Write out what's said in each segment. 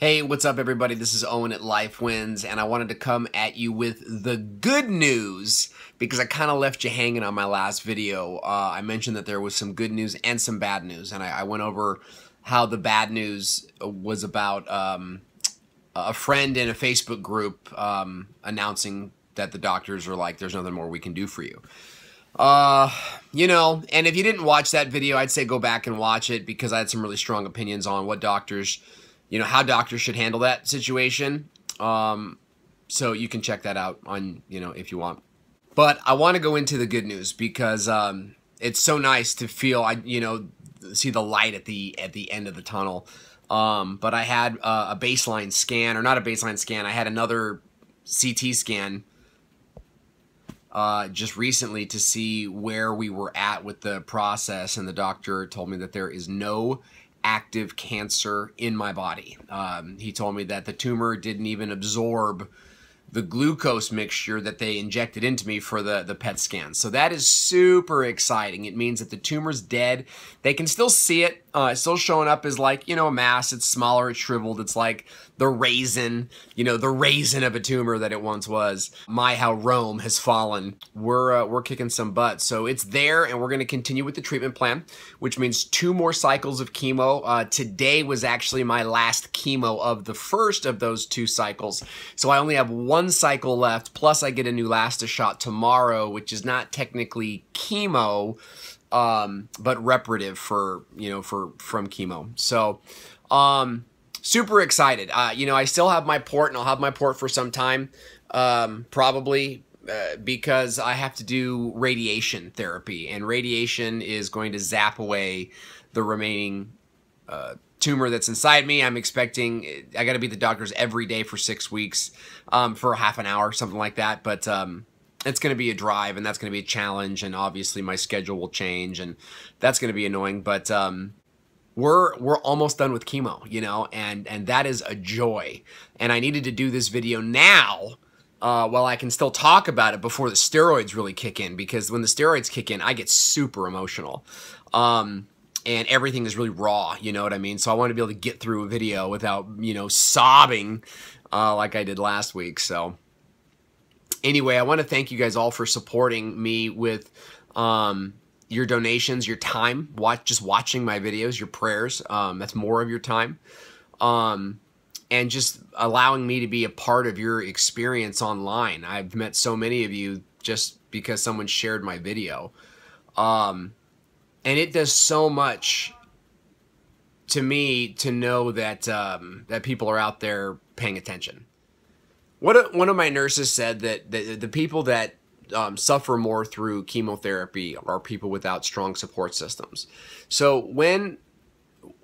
Hey, what's up everybody? This is Owen at lifewins, and I wanted to come at you with the good news because I kind of left you hanging on my last video. I mentioned that there was some good news and some bad news, and I went over how the bad news was about a friend in a Facebook group announcing that the doctors are like, there's nothing more we can do for you. You know, and if you didn't watch that video, I'd say go back and watch it because I had some really strong opinions on what doctors, you know, how doctors should handle that situation. So you can check that out on, you know, if you want. But I want to go into the good news because it's so nice to feel, see the light at the end of the tunnel. But I had a baseline scan, or not a baseline scan. I had another CT scan just recently to see where we were at with the process, and the doctor told me that there is no active cancer in my body. He told me that the tumor didn't even absorb the glucose mixture that they injected into me for the PET scan. So that is super exciting. It means that the tumor's dead. They can still see it. It's still showing up as, like, you know, a mass. It's smaller, it's shriveled. It's like the raisin, you know, the raisin of a tumor that it once was. My, how Rome has fallen. We're kicking some butt. So it's there, and we're going to continue with the treatment plan, which means 2 more cycles of chemo. Today was actually my last chemo of the first of those 2 cycles. So I only have 1 cycle left, plus I get a neulasta shot tomorrow, which is not technically chemo, but reparative for, you know, from chemo. So, super excited. You know, I still have my port, and I'll have my port for some time, probably, because I have to do radiation therapy, and radiation is going to zap away the remaining, tumor that's inside me. I'm expecting, I got to be at the doctor's every day for 6 weeks, for half an hour, something like that. But, it's going to be a drive, and that's going to be a challenge, and obviously my schedule will change, and that's going to be annoying. But we're almost done with chemo, you know, and that is a joy. And I needed to do this video now while I can still talk about it before the steroids really kick in, because when the steroids kick in, I get super emotional. And everything is really raw, you know what I mean? So I want to be able to get through a video without, you know, sobbing like I did last week. So anyway, I want to thank you guys all for supporting me with your donations, your time, just watching my videos, your prayers. That's more of your time. And just allowing me to be a part of your experience online. I've met so many of you just because someone shared my video. And it does so much to me to know that that people are out there paying attention. One of my nurses said that the people that suffer more through chemotherapy are people without strong support systems. So when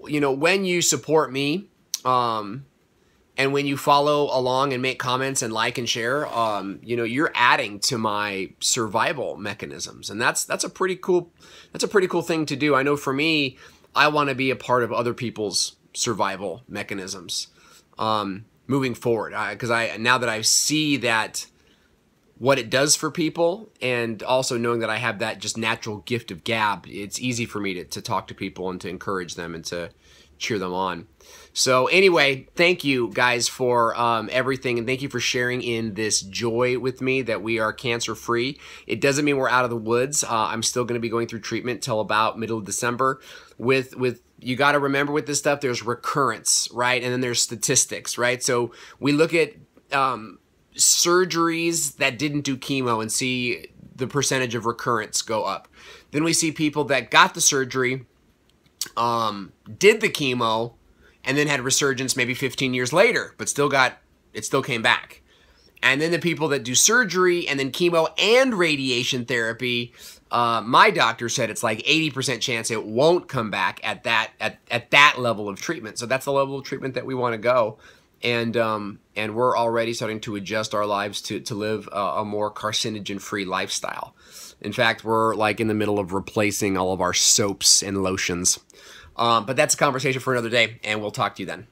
you support me, and when you follow along and make comments and like and share, you know, you're adding to my survival mechanisms, and that's a pretty cool thing to do. I know for me, I want to be a part of other people's survival mechanisms moving forward, because now that I see that what it does for people, and also knowing that I have that just natural gift of gab, it's easy for me to talk to people and to encourage them and to cheer them on. So anyway, thank you guys for everything, and thank you for sharing in this joy with me that we are cancer free. It doesn't mean we're out of the woods. I'm still going to be going through treatment till about middle of December. With you got to remember with this stuff, there's recurrence, right? And then there's statistics, right? So we look at surgeries that didn't do chemo and see the percentage of recurrence go up. Then we see people that got the surgery, did the chemo, and then had resurgence maybe 15 years later, but it still came back. And then the people that do surgery and then chemo and radiation therapy, my doctor said it's like 80% chance it won't come back at that level of treatment. So that's the level of treatment that we want to go. And we're already starting to adjust our lives to live a more carcinogen-free lifestyle. In fact, we're like in the middle of replacing all of our soaps and lotions. But that's a conversation for another day, and we'll talk to you then.